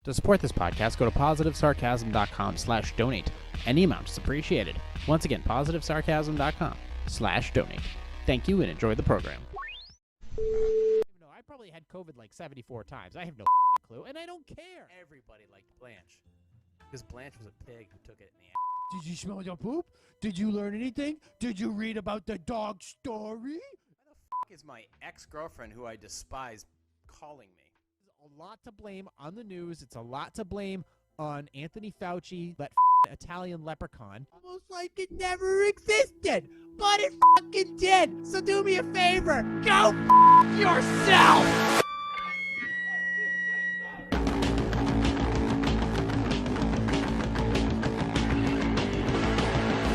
To support this podcast, go to positivesarcasm.com/donate. Any amount is appreciated. Once again, positivesarcasm.com/donate. Thank you and enjoy the program. No, I probably had COVID like 74 times. I have no clue, and I don't care. Everybody liked Blanche. Because Blanche was a pig who took it in the ass. Did you smell your poop? Did you learn anything? Did you read about the dog story? Why the fuck is my ex-girlfriend, who I despise, calling me? A lot to blame on the news. It's a lot to blame on Anthony Fauci, that Italian leprechaun. Almost like it never existed, but it fucking did. So do me a favor, go yourself.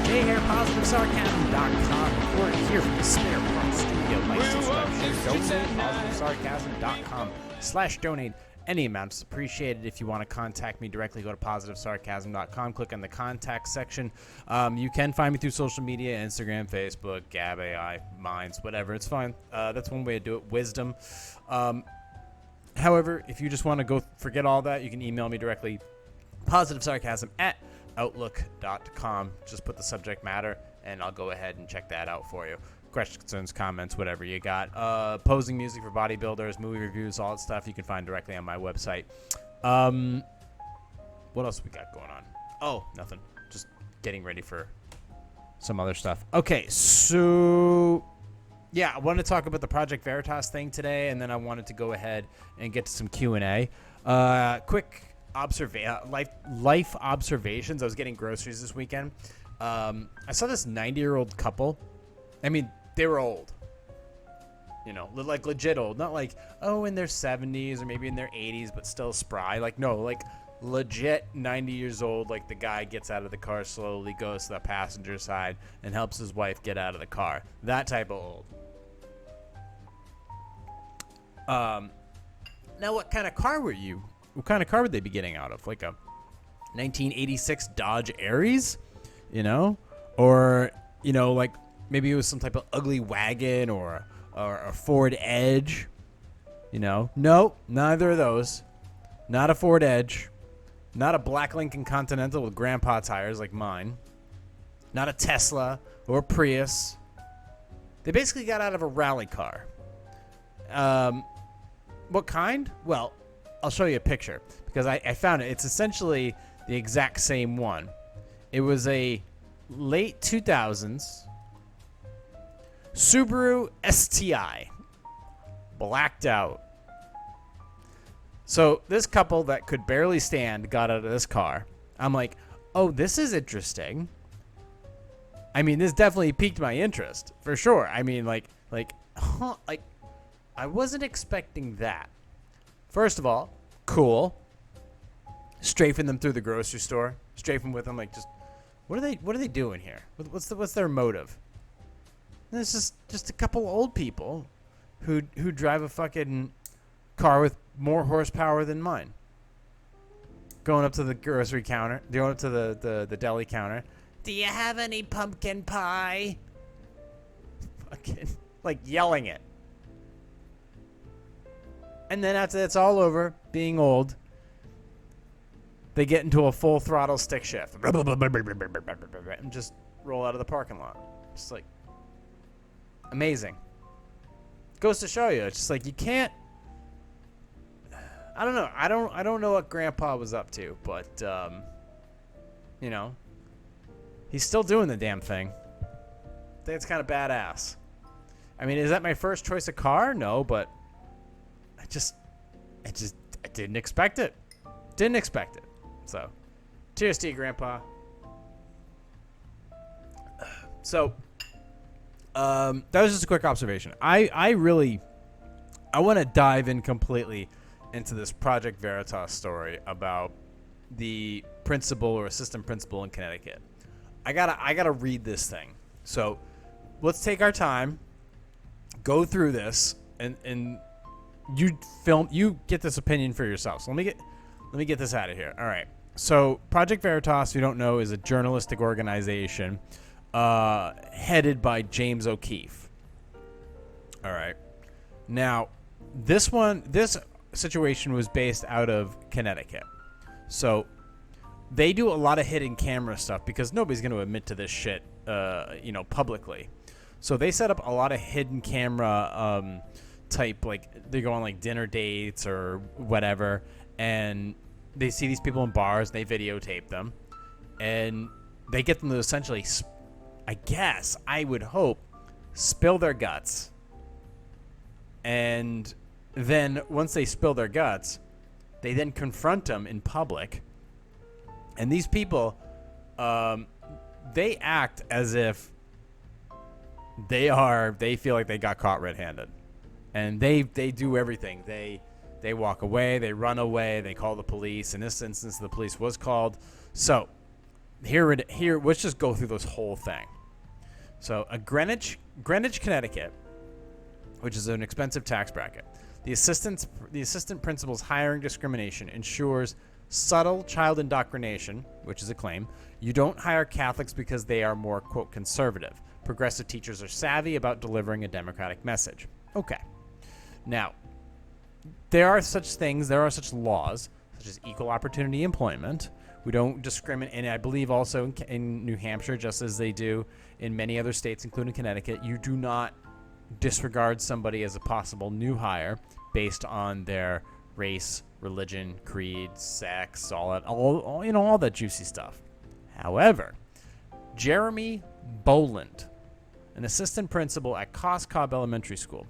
Hey here, positivesarcasm.com. We're here from the Spare Parts Studio. Like, subscribe, share, donate. positivesarcasm.com/donate. Any amount is appreciated. If you want to contact me directly, go to positivesarcasm.com. Click on the contact section. You can find me through social media: Instagram, Facebook, Gab, AI, Minds, whatever. It's fine. That's one way to do it. Wisdom. However, if you just want to go forget all that, you can email me directly. positivesarcasm@outlook.com. Just put the subject matter, and I'll go ahead and check that out for you. Questions, concerns, comments, whatever you got. Posing music for bodybuilders, movie reviews, all that stuff you can find directly on my website. What else we got going on? Oh, nothing. Just getting ready for some other stuff. Okay, so yeah, I wanted to talk about the Project Veritas thing today, and then I wanted to go ahead and get to some Q&A. Quick life observations. I was getting groceries this weekend. I saw this 90-year-old couple. I mean, they were old, you know, like legit old, not like, oh, in their 70s or maybe in their 80s, but still spry. Like, no, like legit 90 years old. Like the guy gets out of the car slowly, goes to the passenger side and helps his wife get out of the car. That type of old. Now what kind of car were you? What kind of car would they be getting out of? Like a 1986 Dodge Aries, you know, or, you know, like, maybe it was some type of ugly wagon or a Ford Edge, you know. No, neither of those. Not a Ford Edge. Not a black Lincoln Continental with grandpa tires like mine. Not a Tesla or a Prius. They basically got out of a rally car. What kind? Well, I'll show you a picture because I found it. It's essentially the exact same one. It was a late 2000s Subaru STI, blacked out. So this couple that could barely stand got out of this car. I'm like, oh, this is interesting. I mean, this definitely piqued my interest for sure. I mean, like, I wasn't expecting that. First of all, cool. Strafing them through the grocery store, strafing with them, like, just what are they doing here? What's their motive? And it's just a couple old people who drive a fucking car with more horsepower than mine. Going up to the grocery counter, going up to the deli counter. Do you have any pumpkin pie? Fucking like yelling it. And then after that's all over, being old, they get into a full throttle stick shift and just roll out of the parking lot. Just like amazing. Goes to show you, it's just like you can't. I don't know. I don't know what Grandpa was up to, but you know, he's still doing the damn thing. I think it's kind of badass. I mean, is that my first choice of car? No, but I didn't expect it. Didn't expect it. So, cheers to you, Grandpa. So, that was just a quick observation. I want to dive in completely into this Project Veritas story about the principal or assistant principal in Connecticut. I gotta read this thing. So, let's take our time, go through this, and you get this opinion for yourself. So let me get this out of here. All right. So Project Veritas, if you don't know, is a journalistic organization headed by James O'Keefe. All right. Now, this situation was based out of Connecticut. So they do a lot of hidden camera stuff because nobody's going to admit to this shit, publicly. So they set up a lot of hidden camera type, like they go on like dinner dates or whatever, and they see these people in bars, they videotape them, and they get them to essentially, I would hope, spill their guts. And then once they spill their guts, they then confront them in public. And these people, they act as if they feel like they got caught red-handed. And they do everything. They walk away, they run away, they call the police. In this instance, the police was called. So here, let's just go through this whole thing. So Greenwich, Connecticut, which is an expensive tax bracket. The assistant principal's hiring discrimination ensures subtle child indoctrination, which is a claim. You don't hire Catholics because they are more, quote, conservative. Progressive teachers are savvy about delivering a democratic message. Okay. Now, there are such laws, such as equal opportunity employment. We don't discriminate, and I believe also in New Hampshire, just as they do in many other states, including Connecticut, you do not disregard somebody as a possible new hire based on their race, religion, creed, sex, all that juicy stuff. However, Jeremy Boland, an assistant principal at Coscob Elementary School,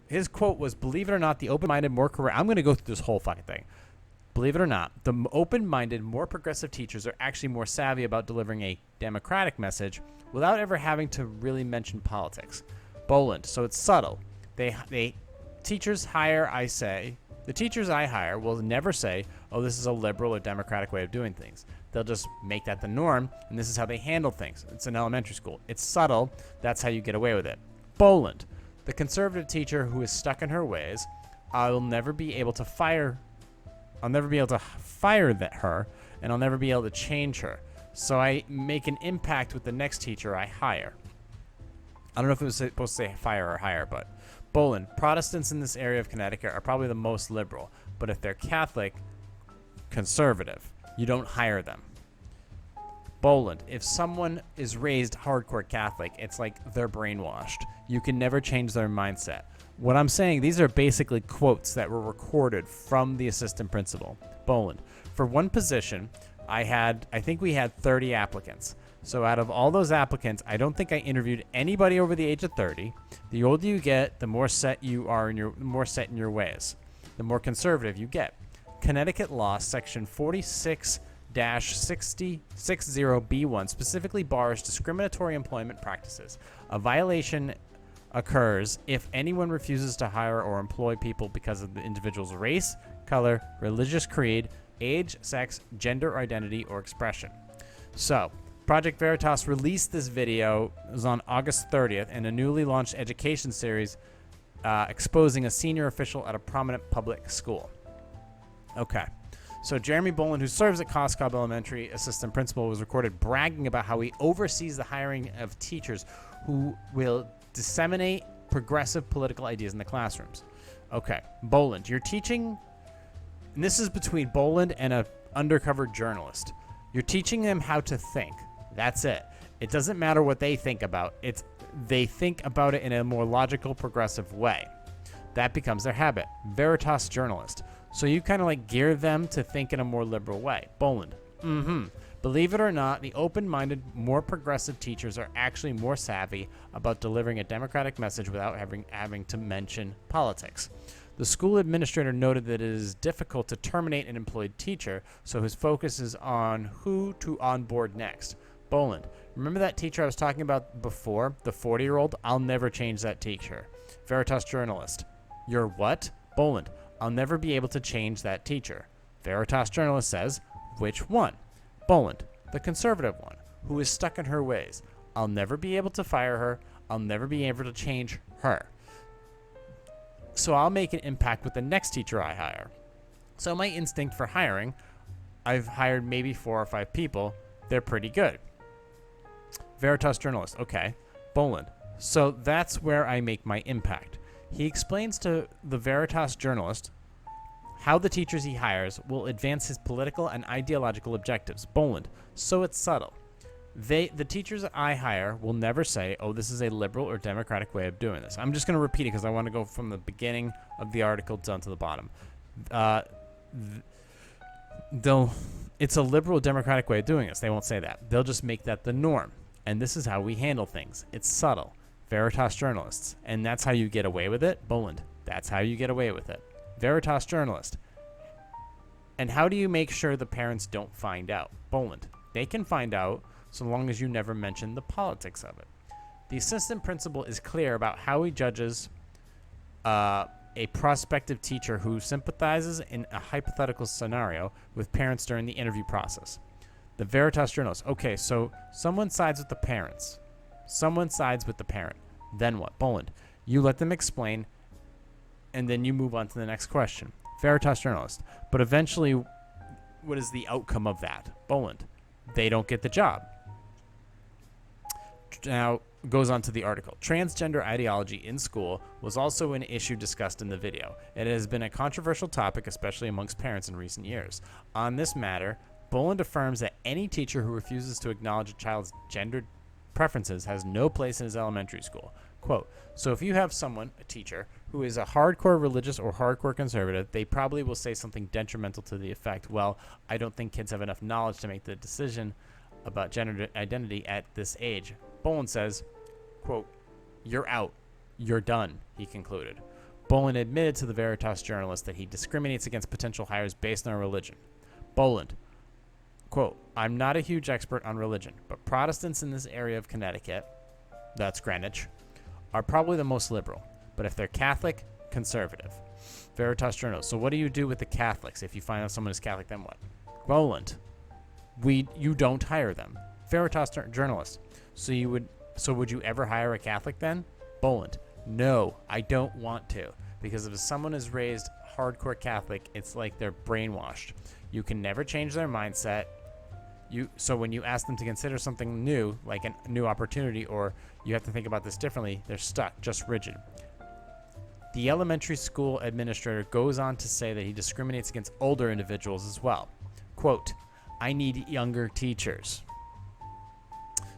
his quote was, "Believe it or not, the open-minded, more correct." I'm going to go through this whole fucking thing. Believe it or not, the open-minded, more progressive teachers are actually more savvy about delivering a democratic message without ever having to really mention politics. Boland, so it's subtle. The teachers I hire will never say, "Oh, this is a liberal or democratic way of doing things." They'll just make that the norm, and this is how they handle things. It's an elementary school. It's subtle. That's how you get away with it. Boland, the conservative teacher who is stuck in her ways, I'll never be able to fire her, and I'll never be able to change her. So I make an impact with the next teacher I hire. I don't know if it was supposed to say fire or hire, but Boland, Protestants in this area of Connecticut are probably the most liberal, but if they're Catholic, conservative, you don't hire them. Boland, if someone is raised hardcore Catholic, it's like they're brainwashed. You can never change their mindset. What I'm saying, these are basically quotes that were recorded from the assistant principal. Boland, for one position, I think we had 30 applicants. So out of all those applicants, I don't think I interviewed anybody over the age of 30. The older you get, the more set you are in your ways. The more conservative you get. Connecticut law section 46-60B1 specifically bars discriminatory employment practices. A violation occurs if anyone refuses to hire or employ people because of the individual's race, color, religious creed, age, sex, gender identity, or expression. So, Project Veritas released this video. It was on August 30th in a newly launched education series exposing a senior official at a prominent public school. Okay. So Jeremy Boland, who serves at Coscob Elementary assistant principal, was recorded bragging about how he oversees the hiring of teachers who will disseminate progressive political ideas in the classrooms. Okay. Boland, you're teaching, and this is between Boland and an undercover journalist. You're teaching them how to think. That's it. It doesn't matter what they think about. They think about it in a more logical, progressive way. That becomes their habit. Veritas journalist. So you kind of like gear them to think in a more liberal way. Boland. Believe it or not, the open-minded, more progressive teachers are actually more savvy about delivering a democratic message without having to mention politics. The school administrator noted that it is difficult to terminate an employed teacher, so his focus is on who to onboard next. Boland. Remember that teacher I was talking about before? The 40-year-old? I'll never change that teacher. Veritas journalist. You're what? Boland. I'll never be able to change that teacher. Veritas journalist says, which one? Boland. The conservative one, who is stuck in her ways. I'll never be able to fire her. I'll never be able to change her. So I'll make an impact with the next teacher I hire. So my instinct for hiring, I've hired maybe 4 or 5 people. They're pretty good. Veritas journalist. Okay. Boland. So that's where I make my impact. He explains to the Veritas journalist how the teachers he hires will advance his political and ideological objectives. Boland. So it's subtle. The teachers I hire will never say, oh, this is a liberal or democratic way of doing this. I'm just going to repeat it because I want to go from the beginning of the article down to the bottom. It's a liberal democratic way of doing this. They won't say that. They'll just make that the norm. And this is how we handle things. It's subtle. Veritas journalists. And that's how you get away with it? Boland. That's how you get away with it. Veritas journalist. And how do you make sure the parents don't find out? Boland. They can find out so long as you never mention the politics of it. The assistant principal is clear about how he judges a prospective teacher who sympathizes in a hypothetical scenario with parents during the interview process. The Veritas journalist. Okay, so someone sides with the parents. Someone sides with the parent. Then what? Boland. You let them explain, and then you move on to the next question. Veritas journalist. But eventually, what is the outcome of that? Boland. They don't get the job. Now, goes on to the article. Transgender ideology in school was also an issue discussed in the video. It has been a controversial topic, especially amongst parents in recent years. On this matter, Boland affirms that any teacher who refuses to acknowledge a child's gendered preferences has no place in his elementary school. Quote, so if you have someone, a teacher, who is a hardcore religious or hardcore conservative, they probably will say something detrimental to the effect, well, I don't think kids have enough knowledge to make the decision about gender identity at this age. Boland says, quote, you're out. You're done, he concluded. Boland admitted to the Veritas journalist that he discriminates against potential hires based on religion. Boland, quote, I'm not a huge expert on religion, but Protestants in this area of Connecticut, that's Greenwich, are probably the most liberal. But if they're Catholic, conservative. Veritas journalist, so what do you do with the Catholics? If you find out someone is Catholic, then what? Boland, you don't hire them. Veritas journalist, so would you ever hire a Catholic then? Boland, no, I don't want to. Because if someone is raised hardcore Catholic, it's like they're brainwashed. You can never change their mindset. So when you ask them to consider something new, like a new opportunity, or you have to think about this differently, they're stuck, just rigid. The elementary school administrator goes on to say that he discriminates against older individuals as well. Quote, I need younger teachers.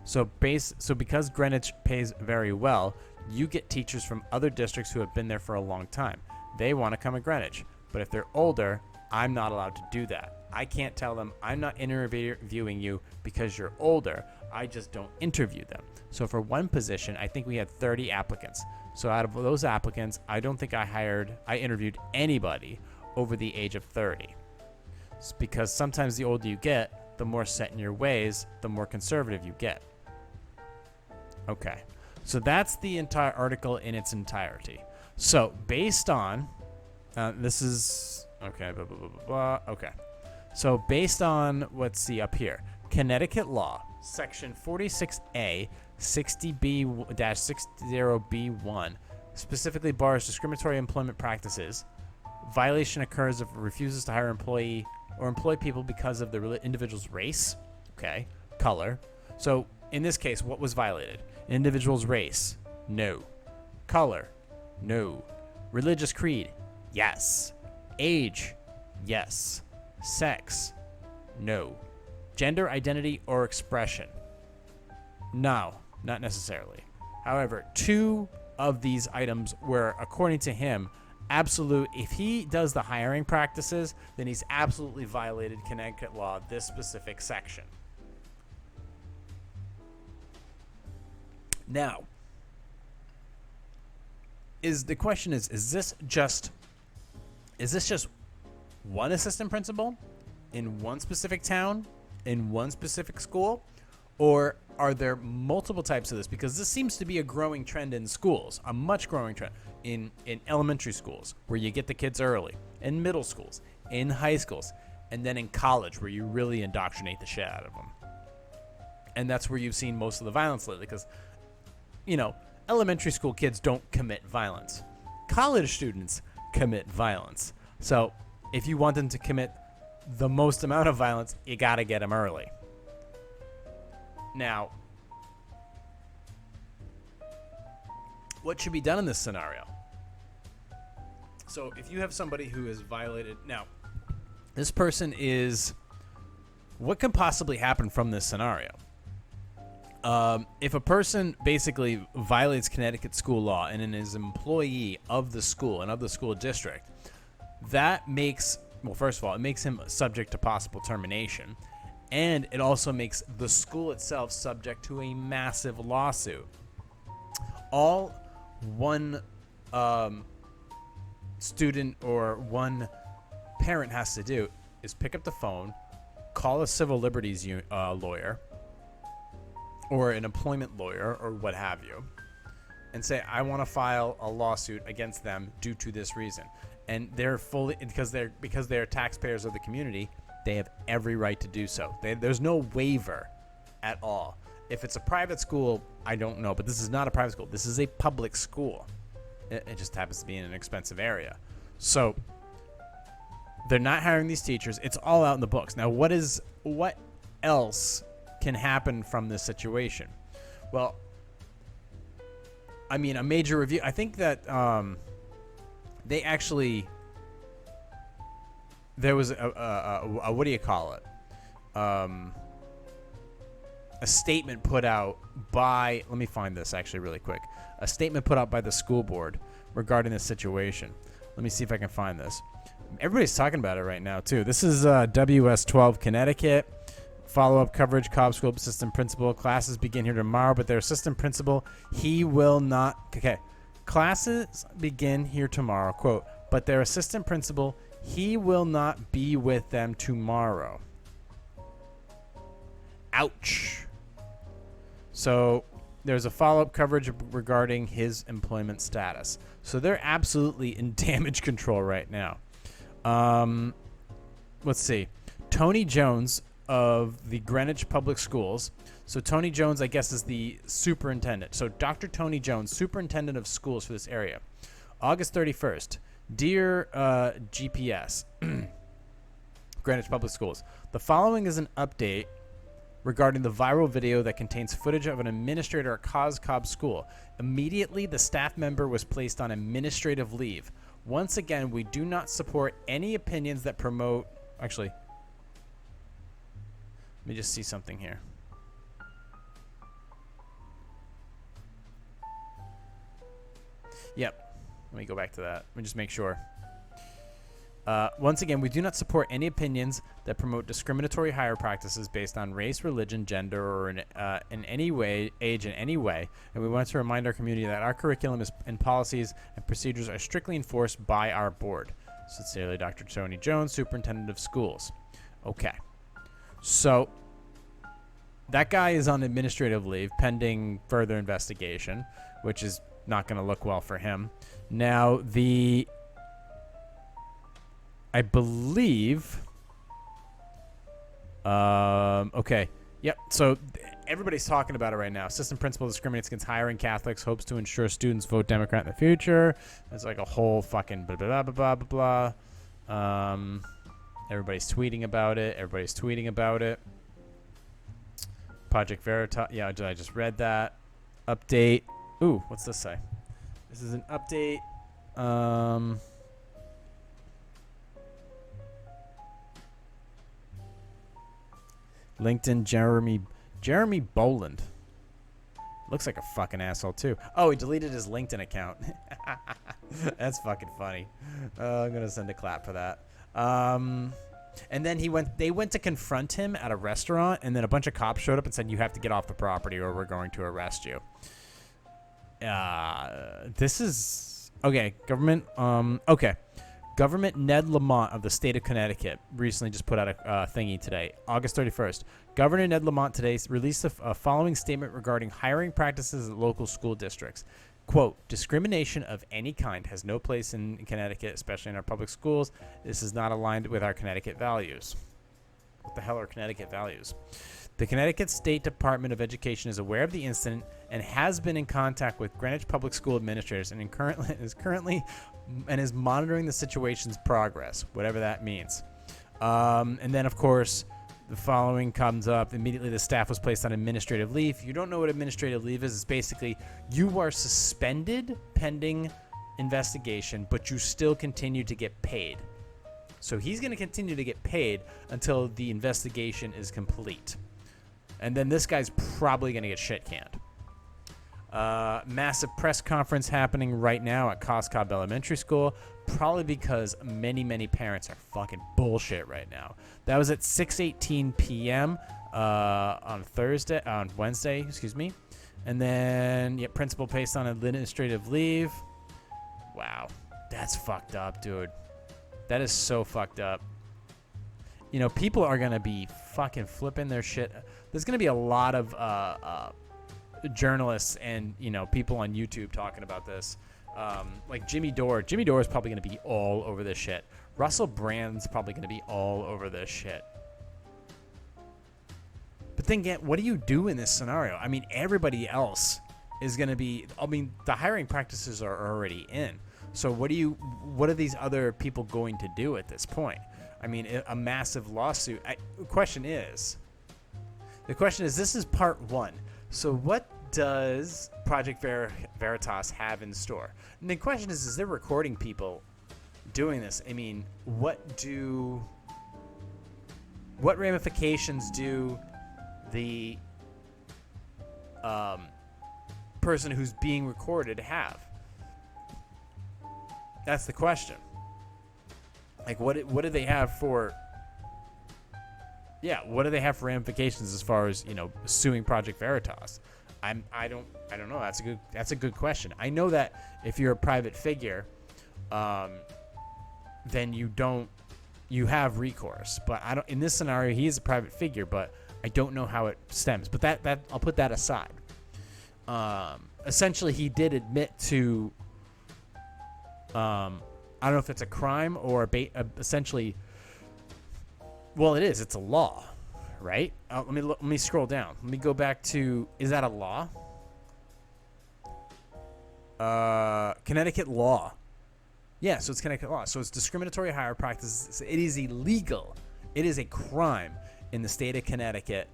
So because Greenwich pays very well, you get teachers from other districts who have been there for a long time. They want to come to Greenwich. But if they're older, I'm not allowed to do that. I can't tell them, I'm not interviewing you because you're older. I just don't interview them. So for one position, I think we had 30 applicants. So out of those applicants, I don't think I interviewed anybody over the age of 30. It's because sometimes the older you get, the more set in your ways, the more conservative you get. Okay, so that's the entire article in its entirety. So based on, this is, okay, blah, blah, blah, blah, blah. Okay. So based on, let's see up here, Connecticut law, section 46A, 60B-60B1, specifically bars discriminatory employment practices. Violation occurs if it refuses to hire employ people because of the individual's race, okay, color. So in this case, what was violated? Individual's race, no. Color, no. Religious creed, yes. Age, yes. Sex, no. Gender identity or expression, no, not necessarily. However, 2 of these items were, according to him, absolute. If he does the hiring practices, then he's absolutely violated Connecticut law, this specific section. Now, the question is this just one assistant principal in one specific town, in one specific school, or are there multiple types of this? Because this seems to be a growing trend in schools, a much growing trend in elementary schools, where you get the kids early, in middle schools, in high schools, and then in college, where you really indoctrinate the shit out of them. And that's where you've seen most of the violence lately, because, elementary school kids don't commit violence. College students commit violence. So if you want them to commit the most amount of violence, you got to get them early. Now, what should be done in this scenario? So if you have somebody who has violated, now, this person is, what can possibly happen from this scenario? If a person basically violates Connecticut school law and is an employee of the school and of the school district, that makes, well, first of all, it makes him subject to possible termination. And it also makes the school itself subject to a massive lawsuit. All one student or one parent has to do is pick up the phone, call a civil liberties lawyer or an employment lawyer or what have you, and say, I want to file a lawsuit against them due to this reason. And they're fully, because they're taxpayers of the community, they have every right to do so. There's no waiver at all. If it's a private school, I don't know, but this is not a private school. This is a public school. It just happens to be in an expensive area. So they're not hiring these teachers. It's all out in the books. Now, what else can happen from this situation? Well, I mean, a major review. I think that they actually, there was a what do you call it? A statement put out by, let me find this actually really quick. A statement put out by the school board regarding this situation. Let me see if I can find this. Everybody's talking about it right now, too. This is WS12 Connecticut. Follow-up coverage, Cobb School Assistant Principal. Classes begin here tomorrow, but their assistant principal, he will not... Okay. Classes begin here tomorrow, quote, but their assistant principal, he will not be with them tomorrow. Ouch. So there's a follow-up coverage regarding his employment status. So they're absolutely in damage control right now. Let's see. Tony Jones of the Greenwich Public Schools. So Tony Jones, I guess, is the superintendent. So Dr. Tony Jones, superintendent of schools for this area. August 31st. Dear GPS, Greenwich Public Schools, the following is an update regarding the viral video that contains footage of an administrator at Cobb School. Immediately, the staff member was placed on administrative leave. Once again, we do not support any opinions that promote... Actually, let me just see something here. Yep. Let me go back to that. Let me just make sure. Once again, we do not support any opinions that promote discriminatory hire practices based on race, religion, gender, or in any way, age in any way. And we want to remind our community that our curriculum and policies and procedures are strictly enforced by our board. Sincerely, Dr. Tony Jones, Superintendent of Schools. Okay. So that guy is on administrative leave pending further investigation, which is not going to look well for him. Now, I believe, okay, yep, so everybody's talking about it right now. Assistant principal discriminates against hiring Catholics, hopes to ensure students vote Democrat in the future. It's like a whole fucking blah, blah, blah, blah, blah, blah. Everybody's tweeting about it. Project Veritas, yeah, I just read that. Update. Ooh, what's this say? This is an update. LinkedIn Jeremy Boland. Looks like a fucking asshole too. Oh, he deleted his LinkedIn account. That's fucking funny. I'm gonna send a clap for that. And then they went to confront him at a restaurant, and then a bunch of cops showed up and said, you have to get off the property or we're going to arrest you. This is okay. Government Ned Lamont of the state of Connecticut recently just put out a thingy today, August 31st. Governor Ned Lamont today released a following statement regarding hiring practices at local school districts. Quote, discrimination of any kind has no place in Connecticut, especially in our public schools. This is not aligned with our Connecticut values. What the hell are Connecticut values? The Connecticut State Department of Education is aware of the incident and has been in contact with Greenwich Public School administrators and is monitoring the situation's progress, whatever that means. And then, of course, the following comes up. Immediately, the staff was placed on administrative leave. If you don't know what administrative leave is, it's basically you are suspended pending investigation, but you still continue to get paid. So he's going to continue to get paid until the investigation is complete. And then this guy's probably going to get shit canned. Massive press conference happening right now at Coscob Elementary School, probably because many parents are fucking bullshit right now. That was at 6:18 p.m. On Wednesday, excuse me. And then, principal placed on administrative leave. Wow, that's fucked up, dude. That is so fucked up. You know, people are gonna be fucking flipping their shit. There's gonna be a lot of journalists and, you know, people on YouTube talking about this. Like Jimmy Dore. Jimmy Dore is probably going to be all over this shit. Russell Brand's probably going to be all over this shit. But then again, what do you do in this scenario? I mean, everybody else is going to be... I mean, the hiring practices are already in. So what are these other people going to do at this point? I mean, a massive lawsuit. The question is, this is part one. So what does Project Veritas have in store? And the question is they're recording people doing this. I mean, what ramifications do the person who's being recorded have? That's the question. Like, what do they have for... Yeah, what do they have for ramifications as far as, you know, suing Project Veritas? I don't know. That's a good question. I know that if you're a private figure, then you have recourse. But I don't. In this scenario, he is a private figure, but I don't know how it stems. But that I'll put that aside. Essentially, he did admit to. I don't know if it's a crime or essentially. Well, it is. It's a law, right? Let me scroll down. Let me go back to... Is that a law? Connecticut law. Yeah, so it's Connecticut law. So it's discriminatory hire practices. It is illegal. It is a crime in the state of Connecticut,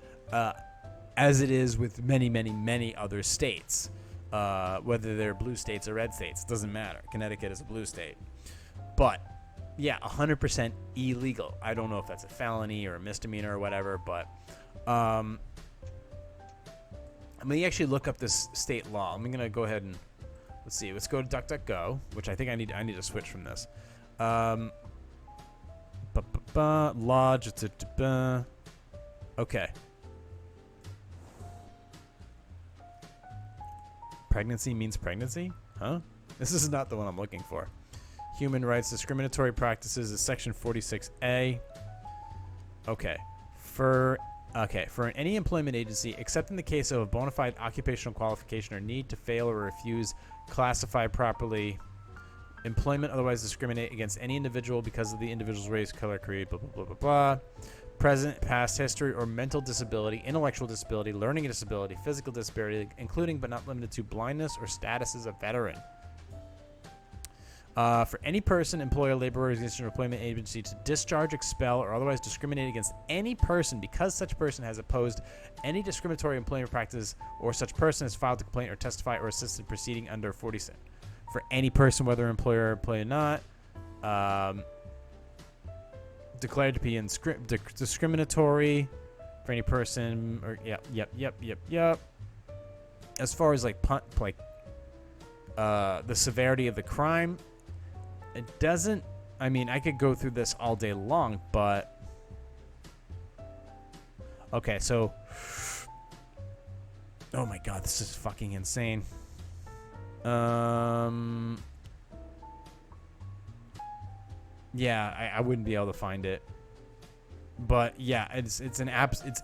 as it is with many other states. Whether they're blue states or red states, it doesn't matter. Connecticut is a blue state. But... yeah, 100% illegal. I don't know if that's a felony or a misdemeanor or whatever, but I'm going to actually look up this state law. I'm going to go ahead and let's see. Let's go to DuckDuckGo, which I think I need to switch from this. Law. Okay. Pregnancy means pregnancy? Huh? This is not the one I'm looking for. Human rights discriminatory practices is section 46A. Okay. For any employment agency, except in the case of a bona fide occupational qualification or need to fail or refuse classify properly employment, otherwise discriminate against any individual because of the individual's race, color, creed, blah, blah, blah, blah, blah. Present, past history, or mental disability, intellectual disability, learning disability, physical disability, including but not limited to blindness or status as a veteran. For any person, employer, labor organization, or employment agency to discharge, expel, or otherwise discriminate against any person because such person has opposed any discriminatory employment practice or such person has filed a complaint or testified or assisted proceeding under 46. For any person, whether employer or employee or not, declared to be discriminatory for any person, or yep. As far as the severity of the crime, it doesn't. I mean, I could go through this all day long, but okay. So, oh my God, this is fucking insane. Yeah, I wouldn't be able to find it. But yeah, it's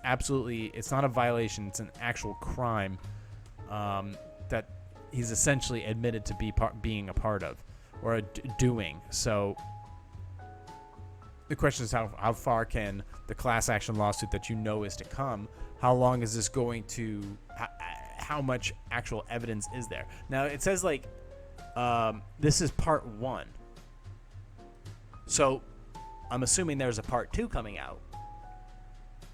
absolutely, it's not a violation, it's an actual crime that he's essentially admitted to being a part of or doing. So the question is how far can the class action lawsuit that you know is to come, how long is this going to, how much actual evidence is there? Now it says this is part 1. So I'm assuming there's a part 2 coming out.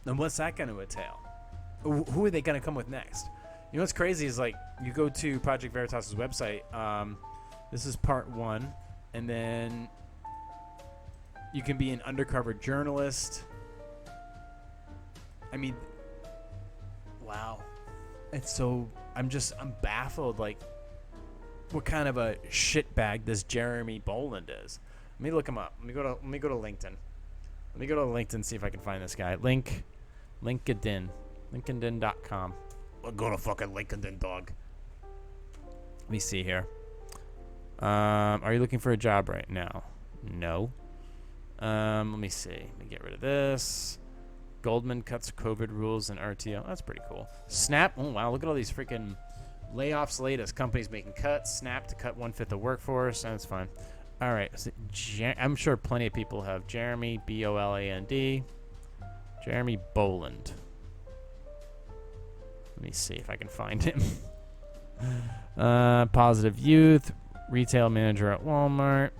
And what's that going to entail? Who are they going to come with next? You know what's crazy is you go to Project Veritas' website, This is part 1. And then you can be an undercover journalist. I mean, wow. It's so, I'm baffled, like, what kind of a shitbag this Jeremy Boland is. Let me look him up. Let me go to LinkedIn. Let me go to LinkedIn and see if I can find this guy. LinkedIn. LinkedIn.com. I'll go to fucking LinkedIn, dog. Let me see here. Are you looking for a job right now? No. Let me see. Let me get rid of this. Goldman cuts COVID rules and RTO. That's pretty cool. Snap. Oh, wow. Look at all these freaking layoffs latest. Companies making cuts. Snap to cut 1/5 of workforce. That's fine. All right. So, I'm sure plenty of people have Jeremy, Boland. Jeremy Boland. Let me see if I can find him. Positive Youth. Retail manager at Walmart.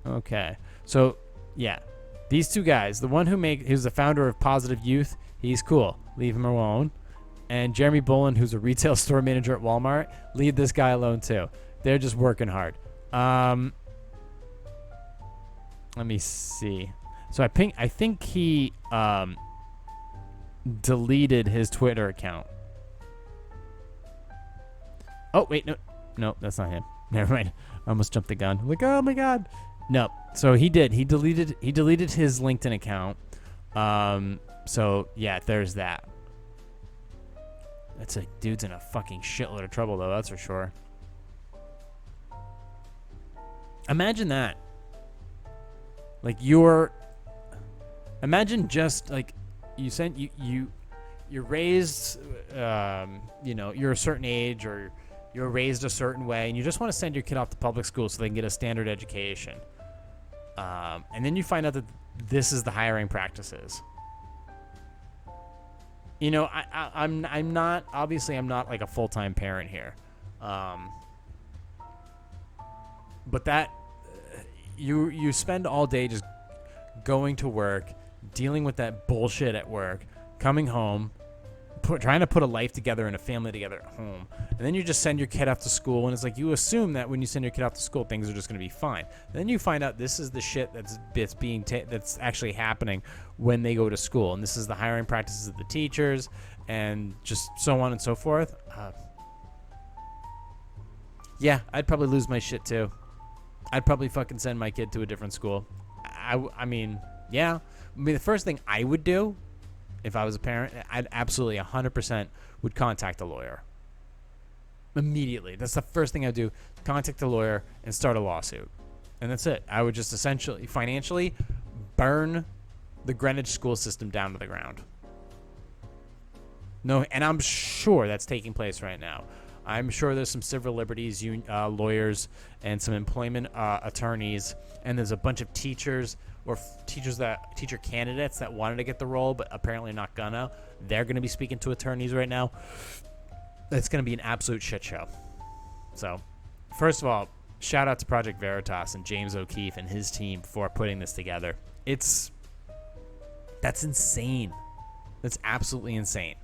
Okay. So, yeah. These two guys, the one who's the founder of Positive Youth, he's cool. Leave him alone. And Jeremy Boland, who's a retail store manager at Walmart, leave this guy alone too. They're just working hard. Let me see. So I think he deleted his Twitter account. Oh wait, no, that's not him. Never mind. I almost jumped the gun. Like, oh my god. No. So he did. He deleted his LinkedIn account. So yeah, there's that. That's a dude's in a fucking shitload of trouble though, that's for sure. Imagine that. Like imagine just like you're raised you're a certain age or you're raised a certain way and you just want to send your kid off to public school so they can get a standard education. And then you find out that this is the hiring practices. You know, I'm not like a full-time parent here. But that you spend all day just going to work, dealing with that bullshit at work, coming home, trying to put a life together and a family together at home, and then you just send your kid off to school, and it's like you assume that when you send your kid off to school, things are just going to be fine. Then you find out this is the shit that's actually happening when they go to school, and this is the hiring practices of the teachers, and just so on and so forth. Yeah, I'd probably lose my shit too. I'd probably fucking send my kid to a different school. I mean, yeah. I mean, the first thing I would do if I was a parent, I'd absolutely 100% would contact a lawyer. Immediately. That's the first thing I'd do. Contact a lawyer and start a lawsuit. And that's it. I would just essentially, financially, burn the Greenwich school system down to the ground. No, and I'm sure that's taking place right now. I'm sure there's some civil liberties lawyers and some employment attorneys, and there's a bunch of teachers or teacher candidates that wanted to get the role but apparently not gonna. They're gonna be speaking to attorneys right now. It's gonna be an absolute shit show. So, first of all, shout out to Project Veritas and James O'Keefe and his team for putting this together. That's insane. That's absolutely insane.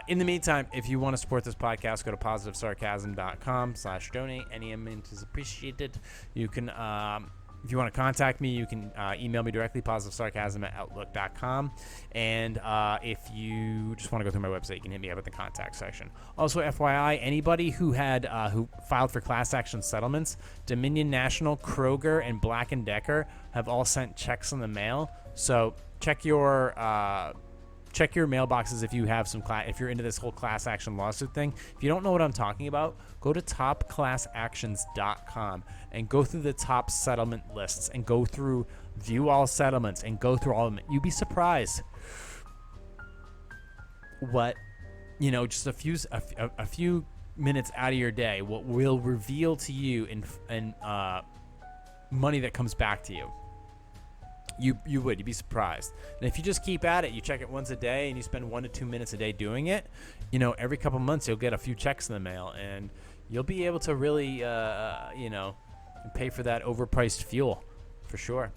In the meantime, if you want to support this podcast, go to positivesarcasm.com/donate. Any amount is appreciated. You can, if you want to contact me, you can email me directly, positivesarcasm@outlook.com. And if you just want to go through my website, you can hit me up at the contact section. Also, FYI, anybody who had who filed for class action settlements, Dominion National, Kroger, and Black & Decker have all sent checks in the mail. So check your mailboxes if you have if you're into this whole class action lawsuit thing. If you don't know what I'm talking about, go to topclassactions.com and go through the top settlement lists and view all settlements and go through all of them. You'd be surprised what, just a few minutes out of your day, what will reveal to you in money that comes back to you. You'd be surprised. And if you just keep at it, you check it once a day and you spend 1 to 2 minutes a day doing it, every couple months you'll get a few checks in the mail and you'll be able to really, pay for that overpriced fuel for sure.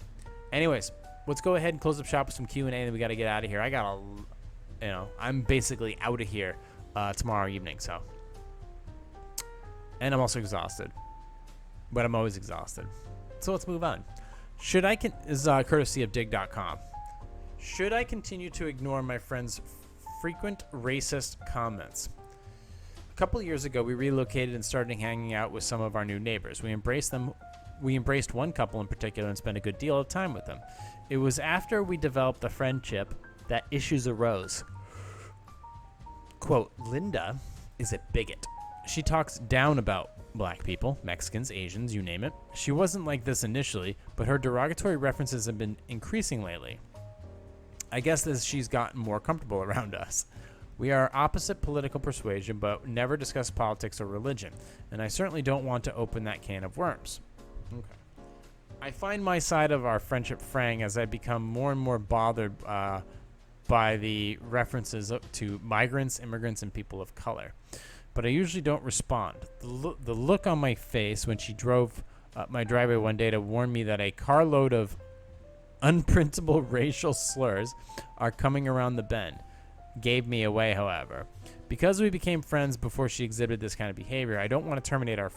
Anyways, let's go ahead and close up shop with some Q&A and then we got to get out of here. I'm basically out of here tomorrow evening. So And I'm also exhausted. But I'm always exhausted. So let's move on. Should I is courtesy of dig.com. Should I continue to ignore my friends' frequent racist comments? A couple years ago, we relocated and started hanging out with some of our new neighbors. We embraced them. We embraced one couple in particular and spent a good deal of time with them. It was after we developed the friendship that issues arose. Quote, Linda is a bigot. She talks down about black people, Mexicans, Asians, you name it. She wasn't like this initially, but her derogatory references have been increasing lately. I guess as she's gotten more comfortable around us. We are opposite political persuasion, but never discuss politics or religion, and I certainly don't want to open that can of worms. Okay. I find my side of our friendship fraying as I become more and more bothered by the references to migrants, immigrants, and people of color. But I usually don't respond. The look on my face when she drove up my driveway one day to warn me that a carload of unprintable racial slurs are coming around the bend gave me away, however. Because we became friends before she exhibited this kind of behavior, I don't want to terminate our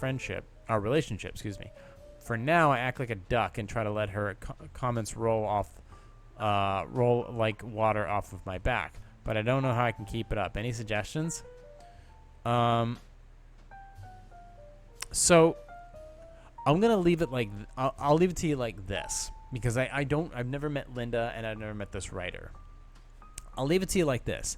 relationship, excuse me. For now, I act like a duck and try to let her comments roll like water off of my back. But I don't know how I can keep it up. Any suggestions? So I'm gonna leave it like I'll leave it to you like this, because I've never met Linda and I've never met this writer. I'll leave it to you like this.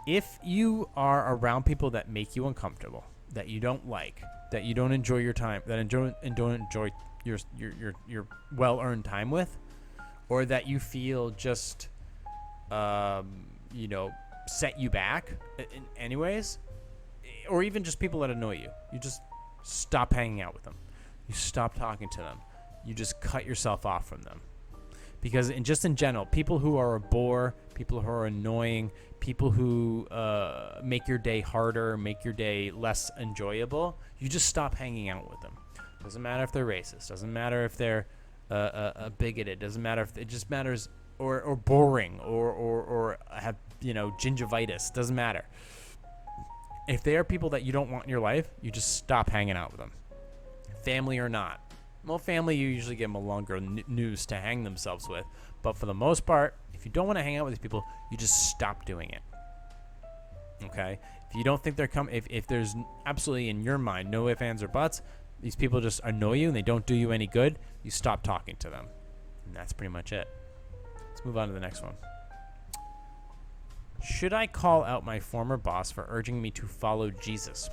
If you are around people that make you uncomfortable, that you don't like, that you don't enjoy your time, that don't enjoy your well-earned time with, or that you feel just set you back in anyways, or even just people that annoy you, you just stop hanging out with them. You stop talking to them. You just cut yourself off from them. Because in general, people who are a bore, people who are annoying, people who make your day harder, make your day less enjoyable, you just stop hanging out with them. Doesn't matter if they're racist. Doesn't matter if they're bigoted. Doesn't matter if it just matters, or boring, or have gingivitis. Doesn't matter. If they are people that you don't want in your life, you just stop hanging out with them. Family or not. Well, family, you usually give them a longer noose to hang themselves with. But for the most part, if you don't want to hang out with these people, you just stop doing it. Okay? If you don't think they're coming, if there's absolutely in your mind no ifs, ands, or buts, these people just annoy you and they don't do you any good, you stop talking to them. And that's pretty much it. Let's move on to the next one. Should I call out my former boss for urging me to follow Jesus?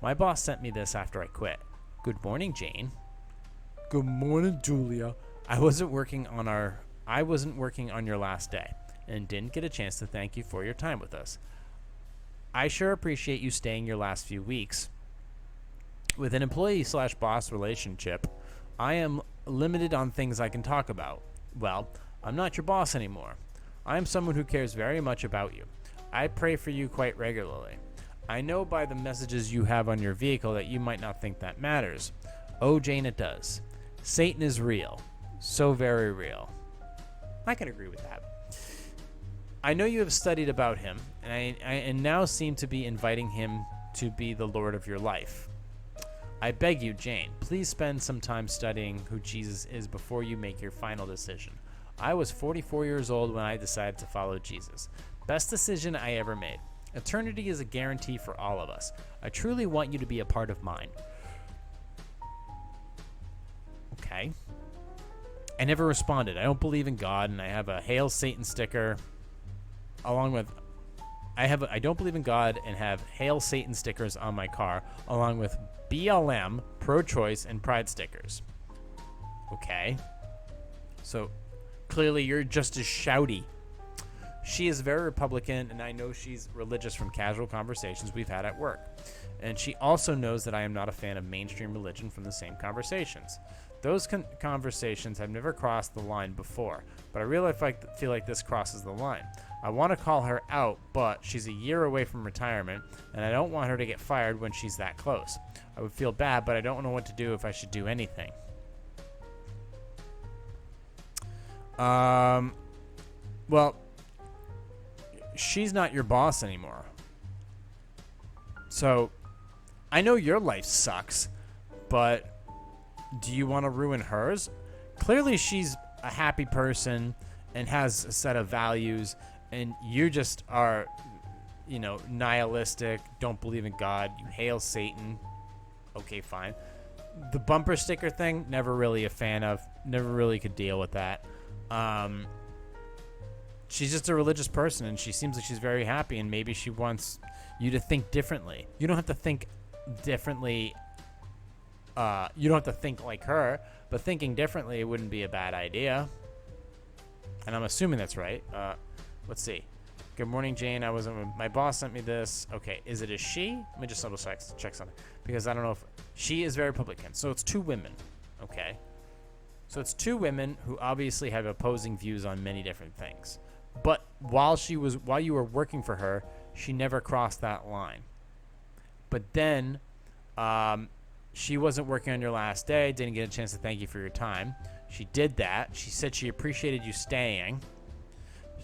My boss sent me this after I quit. Good morning, Jane. Good morning, Julia. I wasn't working on your last day and didn't get a chance to thank you for your time with us. I sure appreciate you staying your last few weeks. With an employee/boss relationship, I am limited on things I can talk about. Well, I'm not your boss anymore. I am someone who cares very much about you. I pray for you quite regularly. I know by the messages you have on your vehicle that you might not think that matters. Oh, Jane, it does. Satan is real. So very real. I can agree with that. I know you have studied about him, and now seem to be inviting him to be the Lord of your life. I beg you, Jane, please spend some time studying who Jesus is before you make your final decision. I was 44 years old when I decided to follow Jesus. Best decision I ever made. Eternity is a guarantee for all of us. I truly want you to be a part of mine. Okay. I never responded. I don't believe in God, and I have a Hail Satan sticker along with I don't believe in God and have Hail Satan stickers on my car along with BLM, pro-choice, and pride stickers. Okay. So clearly you're just as shouty. She is very Republican, and I know she's religious from casual conversations we've had at work. And she also knows that I am not a fan of mainstream religion from the same conversations. Those conversations have never crossed the line before, but I really feel like this crosses the line. I want to call her out, but she's a year away from retirement, and I don't want her to get fired when she's that close. I would feel bad, but I don't know what to do if I should do anything. Well, she's not your boss anymore. So I know your life sucks, but do you want to ruin hers? Clearly she's a happy person and has a set of values, and you just are, nihilistic, don't believe in God, you hail Satan. Okay, fine. The bumper sticker thing, never really a fan of, never really could deal with that. She's just a religious person, and she seems like she's very happy, and maybe she wants you to think differently. You don't have to think differently. You don't have to think like her, but thinking differently wouldn't be a bad idea. And I'm assuming that's right. Let's see. Good morning, Jane. My boss sent me this. Okay, is it a she? Let me just double check something, because I don't know if she is very Republican. So it's 2 women. Okay. So it's 2 women who obviously have opposing views on many different things. But while you were working for her, she never crossed that line. But then, she wasn't working on your last day, didn't get a chance to thank you for your time. She did that. She said she appreciated you staying.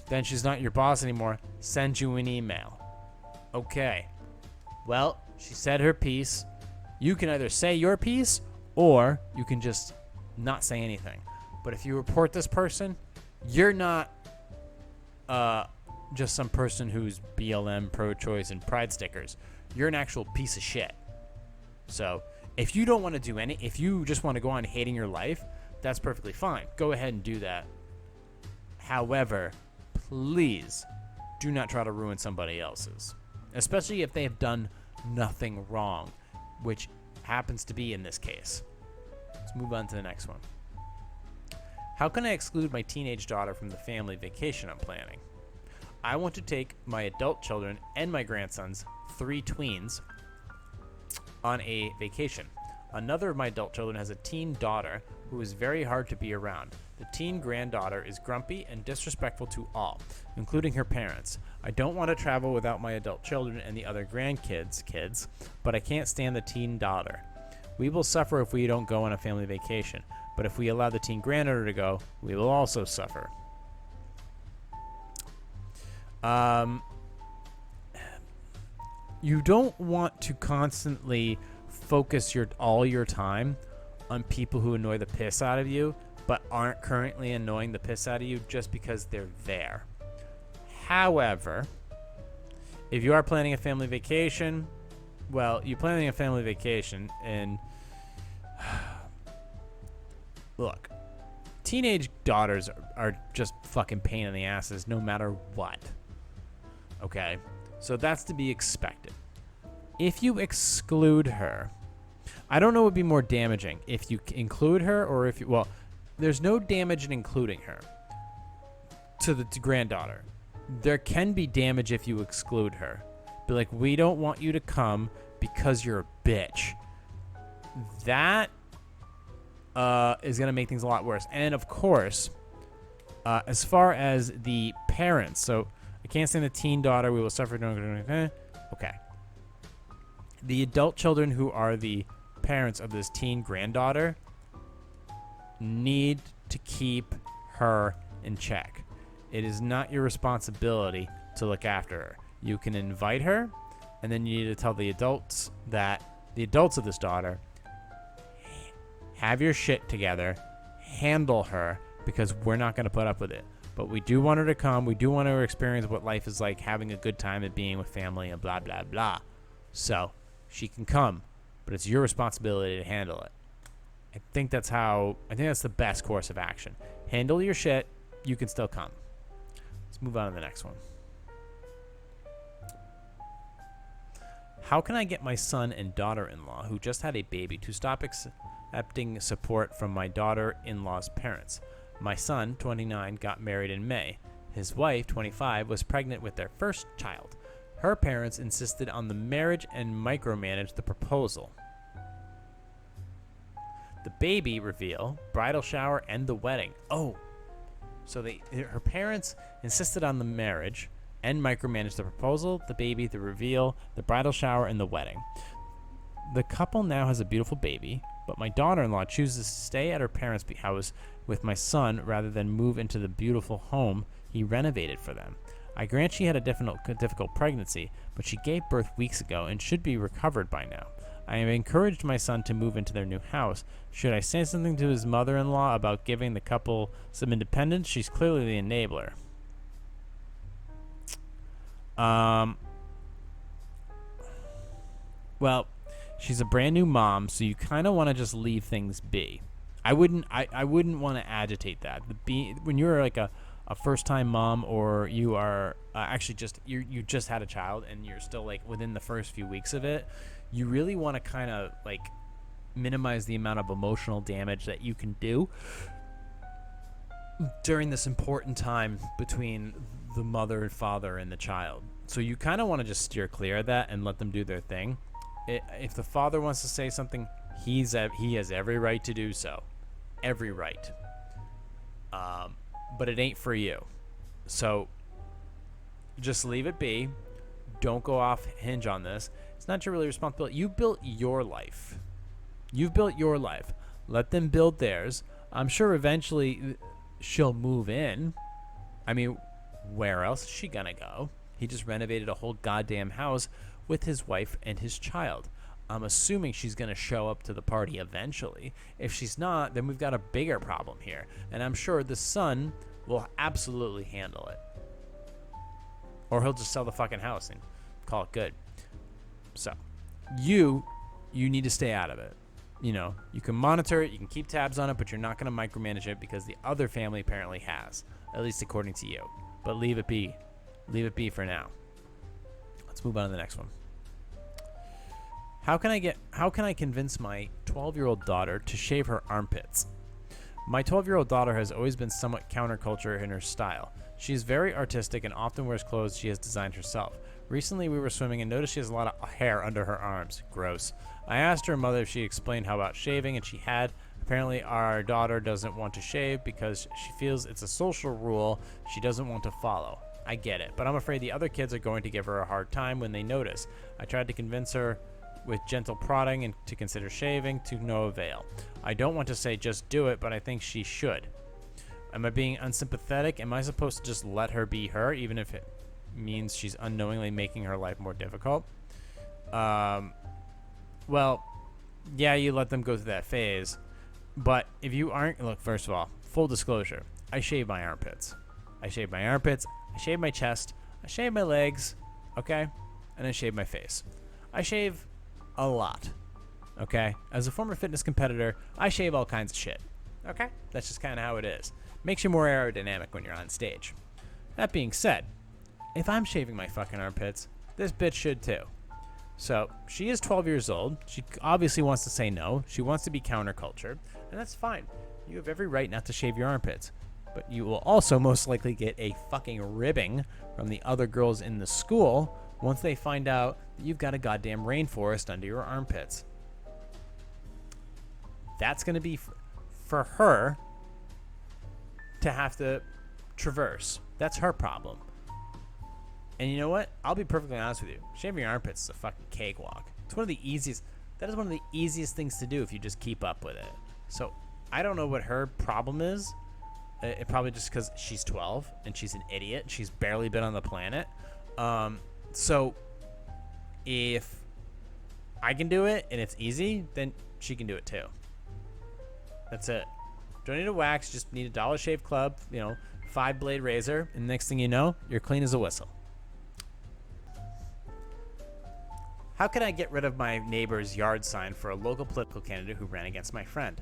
Then she's not your boss anymore. Send you an email. Okay. Well, she said her piece. You can either say your piece, or you can just not say anything. But if you report this person, you're not just some person who's BLM, pro-choice, and pride stickers. You're an actual piece of shit. So if you don't want to do if you just want to go on hating your life, that's perfectly fine. Go ahead and do that. However, please do not try to ruin somebody else's, especially if they have done nothing wrong, which happens to be in this case. Let's move on to the next one. How can I exclude my teenage daughter from the family vacation I'm planning? I want to take my adult children and my grandsons, 3 tweens, on a vacation. Another of my adult children has a teen daughter who is very hard to be around. The teen granddaughter is grumpy and disrespectful to all, including her parents. I don't want to travel without my adult children and the other grandkids, but I can't stand the teen daughter. We will suffer if we don't go on a family vacation, but if we allow the teen granddaughter to go, we will also suffer. You don't want to constantly focus all your time on people who annoy the piss out of you, but aren't currently annoying the piss out of you just because they're there. However, if you are planning a family vacation, well, you're planning a family vacation, and look, teenage daughters are just fucking pain in the asses no matter what. Okay? So that's to be expected. If you exclude her, I don't know what would be more damaging, if you include her or if you, well, there's no damage in including her to the granddaughter. There can be damage if you exclude her. Be like, we don't want you to come because you're a bitch. That is going to make things a lot worse. And of course, as far as the parents, so I can't stand the teen daughter, we will suffer. Okay. The adult children who are the parents of this teen granddaughter need to keep her in check. It is not your responsibility to look after her. You can invite her, and then you need to tell the adults of this daughter, have your shit together, handle her, because we're not going to put up with it. But we do want her to come. We do want her to experience what life is like, having a good time and being with family and blah, blah, blah. So she can come, but it's your responsibility to handle it. I think that's the best course of action. Handle your shit. You can still come. Let's move on to the next one. How can I get my son and daughter-in-law, who just had a baby, to stop accepting support from my daughter-in-law's parents? My son, 29, got married in May. His wife, 25, was pregnant with their first child. Her parents insisted on the marriage and micromanaged the proposal. The baby reveal, bridal shower, and the wedding. Oh, so her parents insisted on the marriage and micromanaged the proposal, the baby, the reveal, the bridal shower, and the wedding. The couple now has a beautiful baby, but my daughter-in-law chooses to stay at her parents' house with my son rather than move into the beautiful home he renovated for them. I grant she had a difficult pregnancy, but she gave birth weeks ago and should be recovered by now. I have encouraged my son to move into their new house. Should I say something to his mother-in-law about giving the couple some independence? She's clearly the enabler. Well, she's a brand new mom, so you kind of want to just leave things be. I wouldn't want to agitate that. When you're like a first-time mom, or you are actually you just had a child and you're still like within the first few weeks of it, you really want to kind of like minimize the amount of emotional damage that you can do during this important time between the mother and father and the child. So you kind of want to just steer clear of that and let them do their thing. If the father wants to say something, he has every right to do so. Every right. But it ain't for you. So just leave it be. Don't go off hinge on this. It's not your really responsibility. You built your life. You've built your life. Let them build theirs. I'm sure eventually she'll move in. I mean, where else is she gonna go? He just renovated a whole goddamn house with his wife and his child. I'm assuming she's going to show up to the party eventually. If she's not, then we've got a bigger problem here. And I'm sure the son will absolutely handle it. Or he'll just sell the fucking house and call it good. So, you need to stay out of it. You know, you can monitor it, you can keep tabs on it, but you're not going to micromanage it because the other family apparently has. At least according to you. But leave it be. Leave it be for now. Let's move on to the next one. How can I convince my 12-year-old daughter to shave her armpits? My 12-year-old daughter has always been somewhat counterculture in her style. She is very artistic and often wears clothes she has designed herself. Recently we were swimming and noticed she has a lot of hair under her arms. Gross. I asked her mother if she explained how about shaving, and she had. Apparently our daughter doesn't want to shave because she feels it's a social rule she doesn't want to follow. I get it, but I'm afraid the other kids are going to give her a hard time when they notice. I tried to convince her with gentle prodding and to consider shaving, to no avail. I don't want to say just do it, but I think she should. Am I being unsympathetic? Am I supposed to just let her be her, even if it means she's unknowingly making her life more difficult? Well, yeah, you let them go through that phase, but if you aren't, look, first of all, full disclosure, I shave my armpits. I shave my armpits, I shave my chest, I shave my legs, okay? And I shave my face. I shave a lot, okay? As a former fitness competitor, I shave all kinds of shit, okay? That's just kind of how it is. Makes you more aerodynamic when you're on stage. That being said, if I'm shaving my fucking armpits, this bitch should too. So, she is 12 years old. She obviously wants to say no. She wants to be counterculture, and that's fine. You have every right not to shave your armpits. But you will also most likely get a fucking ribbing from the other girls in the school once they find out that you've got a goddamn rainforest under your armpits. That's going to be for her to have to traverse. That's her problem. And you know what? I'll be perfectly honest with you. Shaving your armpits is a fucking cakewalk. It's one of the easiest. That is one of the easiest things to do if you just keep up with it. So I don't know what her problem is. It probably just because she's 12 and she's an idiot. She's barely been on the planet. So if I can do it and it's easy, then she can do it too. That's it. Don't need a wax. Just need a Dollar Shave Club, 5-blade razor. And next thing you know, you're clean as a whistle. How can I get rid of my neighbor's yard sign for a local political candidate who ran against my friend?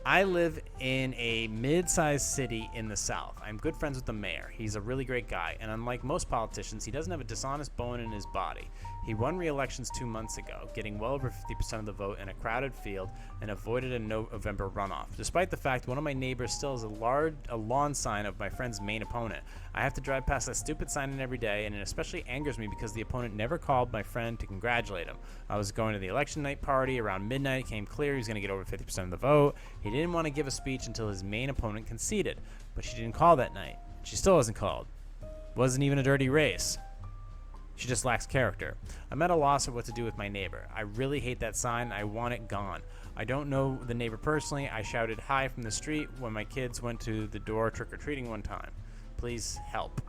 I live in a mid-sized city in the South. I'm good friends with the mayor. He's a really great guy, and unlike most politicians, he doesn't have a dishonest bone in his body. He won re-elections 2 months ago, getting well over 50% of the vote in a crowded field and avoided a November runoff. Despite the fact one of my neighbors still has a lawn sign of my friend's main opponent. I have to drive past that stupid sign in every day, and it especially angers me because the opponent never called my friend to congratulate him. I was going to the election night party. Around midnight, it came clear he was going to get over 50% of the vote. He didn't want to give a speech until his main opponent conceded, but she didn't call that night. She still hasn't called. Wasn't even a dirty race. She just lacks character. I'm at a loss of what to do with my neighbor. I really hate that sign. I want it gone. I don't know the neighbor personally. I shouted hi from the street when my kids went to the door trick-or-treating one time. Please help.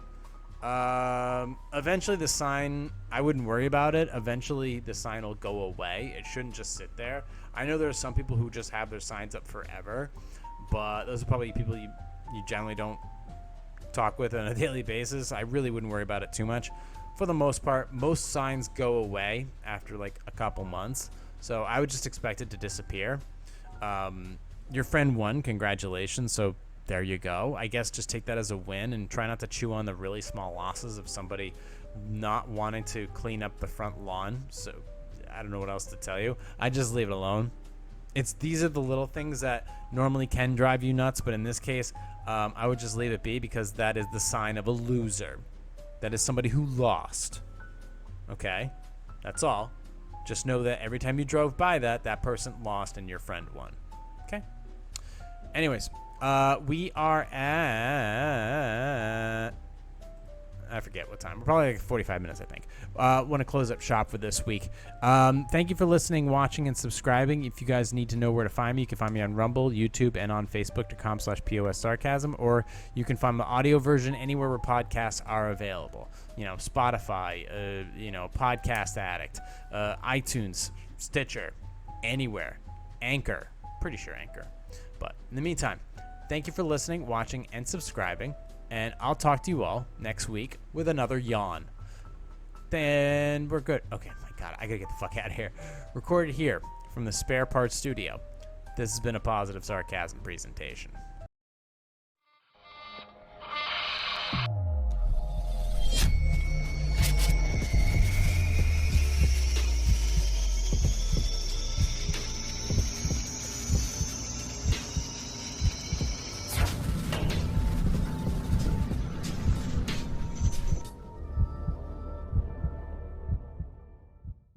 Eventually the sign I wouldn't worry about it. Eventually, the sign will go away. It shouldn't just sit there. I know there are some people who just have their signs up forever, but those are probably people you generally don't talk with on a daily basis. I really wouldn't worry about it too much. For the most part, most signs go away after like a couple months, so I would just expect it to disappear. Your friend won. Congratulations. So there you go. I guess just take that as a win and try not to chew on the really small losses of somebody not wanting to clean up the front lawn. So I don't know what else to tell you. I just leave it alone. These are the little things that normally can drive you nuts, but in this case, I would just leave it be, because that is the sign of a loser. That is somebody who lost. Okay? That's all. Just know that every time you drove by that person lost and your friend won. Okay? Anyways, we are at... I forget what time. We're probably like 45 minutes, I think. Want to close up shop for this week. Thank you for listening, watching, and subscribing. If you guys need to know where to find me, you can find me on Rumble, YouTube, and on Facebook.com/POS Sarcasm, or you can find the audio version anywhere where podcasts are available. Spotify, Podcast Addict, iTunes, Stitcher, anywhere. Anchor. Pretty sure Anchor. But in the meantime, thank you for listening, watching, and subscribing. And I'll talk to you all next week with another yawn. Then we're good. Okay, my God, I gotta get the fuck out of here. Recorded here from the Spare Parts Studio. This has been a Positive Sarcasm presentation.